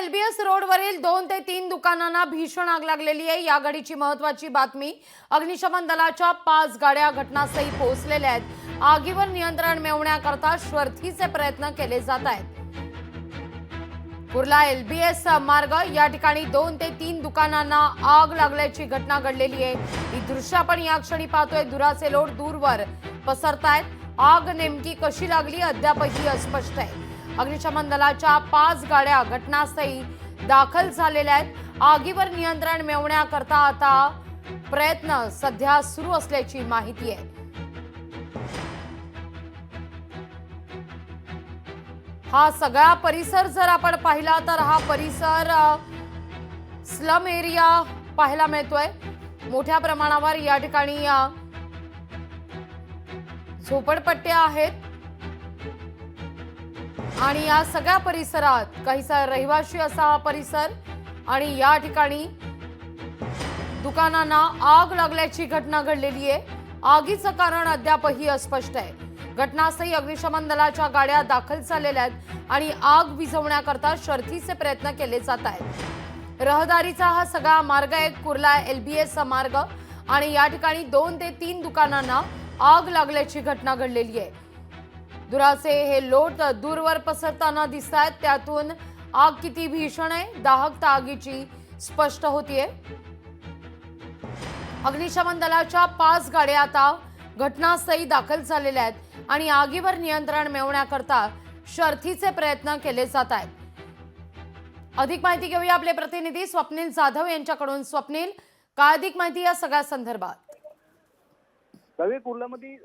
LBS रोडवरील 2 ते 3 दुकानांना भीषण आग लागलेली आहे। या घडीची महत्त्वाची बातमी, अग्निशमन दलाच्या 5 गाड्या घटनास्थळी पोहोचलेल्या आहेत। आगीवर नियंत्रण मिळवण्याकरता शर्थीचे प्रयत्न केले जात आहेत। कुर्ला एलबीएस मार्ग या ठिकाणी 2 ते 3 दुकानांना आग लागल्याची घटना घडलेली आहे। ही दृश्य आपण या क्षणी पाहतोय। धुराचे लोट दूरवर पसरतायत। आग नेमकी कशी लागली अद्यापही अस्पष्ट आहे। अग्निशमन दलाच्या 5 गाड्या घटनास्थळी दाखल झालेल्या आहेत। आगीवर नियंत्रण मिळवण्याकरता आता प्रयत्न सध्या सुरू असल्याची माहिती आहे। हा सगळा परिसर जर आपण पाहिला तर हा परिसर स्लम एरिया पाहायला मिळतोय। मोठ्या प्रमाणावर या ठिकाणी झोपडपट्ट्या आहेत आणि या सगळ्या परिसरात काहीसा रहिवासी असा हा परिसर आणि या ठिकाणी दुकानांना आग लागल्याची घटना घडलेली आहे। आगीचं कारण अद्यापही अस्पष्ट आहे। घटनास्थळी अग्निशमन दलाच्या गाड्या दाखल झालेल्या आहेत आणि आग विझवण्याकरता शर्थीचे प्रयत्न केले जात आहेत। रहदारीचा हा सगळा मार्ग आहे, कुर्ला एलबीएस मार्ग, आणि या ठिकाणी 2 ते 3 दुकानांना आग लागल्याची घटना घडलेली आहे। धुराचे हे लोट दूरवर पसरताना दिसत आहेत। त्यातून आग किती भीषण आहे, दाहकता आगीची स्पष्ट होतीये। अग्निशमन दलाच्या 5 गाड्या आता घटनास्थळी दाखल झालेल्या आहेत आणि आगीवर नियंत्रण मिळवण्याकरता शर्थीचे प्रयत्न केले जात आहेत। अधिक माहिती घेऊया आपले प्रतिनिधी स्वप्नील जाधव यांच्याकडून। स्वप्नील, काय अधिक माहिती या सगळ्या संदर्भात? कुर्ल्यामध्ये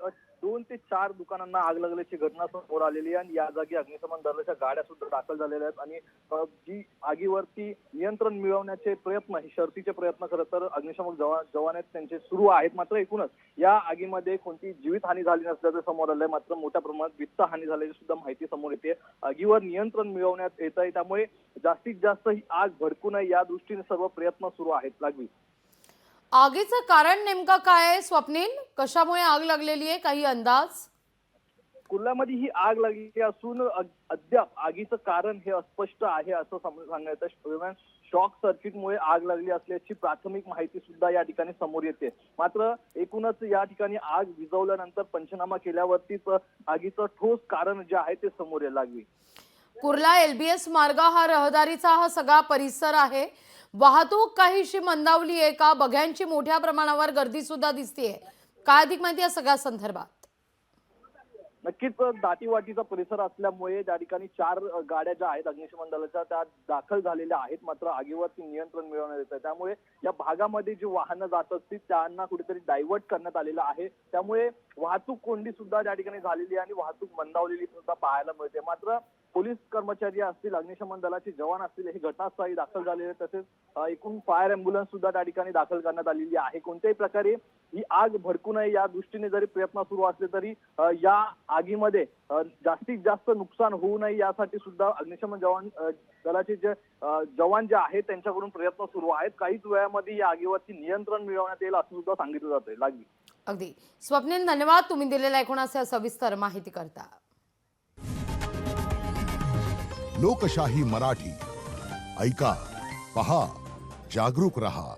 2 ते 4 दुकानांना आग लागल्याची घटना समोर आलेली आहे आणि या जागी अग्निशमन दलाच्या गाड्या सुद्धा दाखल झालेल्या आहेत आणि जी आगीवरती नियंत्रण मिळवण्याचे प्रयत्न, हे शर्थीचे प्रयत्न खरं तर अग्निशमन जवान आहेत त्यांचे सुरू आहेत। मात्र एकूणच या आगीमध्ये कोणती जीवितहानी झाली नसल्याचं समोर आलंय, मात्र मोठ्या प्रमाणात वित्तहानी झाल्याची सुद्धा माहिती समोर येते। आगीवर नियंत्रण मिळवण्यात येत आहे, त्यामुळे जास्तीत जास्त ही आग भडकू नये या दृष्टीने सर्व प्रयत्न सुरू आहेत। लागवी आगीचं कारण नेमकं काय आहे स्वप्नील? कशामुळे आग लागलेली आहे, काही अंदाज? कुर्ल्यामध्ये ही आग लागलेली असून अद्याप आगीचं कारण हे अस्पष्ट आहे असं सांगण्यात येतं। शॉक सर्किटमुळे आग लागली असल्याची प्राथमिक माहिती सुद्धा या ठिकाणी समोर येते। मात्र एकूणच या ठिकाणी आग विझवल्यानंतर पंचनामा केल्यावरतीच आगीचं ठोस कारण जे आहे ते समोर यायला लागली। कुर्ला एलबीएस मार्ग हा रहदारीचा हा सगळा परिसर आहे। वाहतूक काहीशी मंदावली आहे का? बघ्यांची मोठ्या प्रमाणावर गर्दी सुद्धा दिसतेय। काय अधिक माहिती या सगळ्या संदर्भात? नक्कीच दाटीवाटीचा परिसर असल्यामुळे त्या ठिकाणी 4 गाड्या ज्या आहेत अग्निशमन दलाच्या त्या दाखल झालेल्या आहेत, मात्र आगीवरती नियंत्रण मिळवण्यात येत आहे। त्यामुळे या भागामध्ये जी वाहनं जात असतील त्यांना कुठेतरी डायव्हर्ट करण्यात आलेलं आहे। त्यामुळे वाहतूक कोंडी सुद्धा त्या ठिकाणी झालेली आहे आणि वाहतूक मंदावलेली सुद्धा पाहायला मिळते। मात्र पोलीस कर्मचारी असतील, अग्निशमन दलाचे जवान असतील, हे घटनास्थळी दाखल झालेले, तसेच एकूण फायर अँब्युलन्स सुद्धा त्या ठिकाणी दाखल करण्यात आलेली आहे। कोणत्याही प्रकारे ही आग भडकू नये या दृष्टीने जरी प्रयत्न सुरू असले तरी या आगीमध्ये जास्तीत जास्त नुकसान होऊ नये यासाठी सुद्धा अग्निशमन दलाचे जे जवान जे आहेत त्यांच्याकडून प्रयत्न सुरू आहेत। काहीच वेळामध्ये या आगीवरती नियंत्रण मिळवण्यात येईल असं सुद्धा सांगितलं जातंय। लागली अगदी स्वप्नील, धन्यवाद तुम्ही दिलेल्या एकूणाच्या सविस्तर माहिती करता। लोकशाही मराठी ऐका, पहा, जागरूक रहा।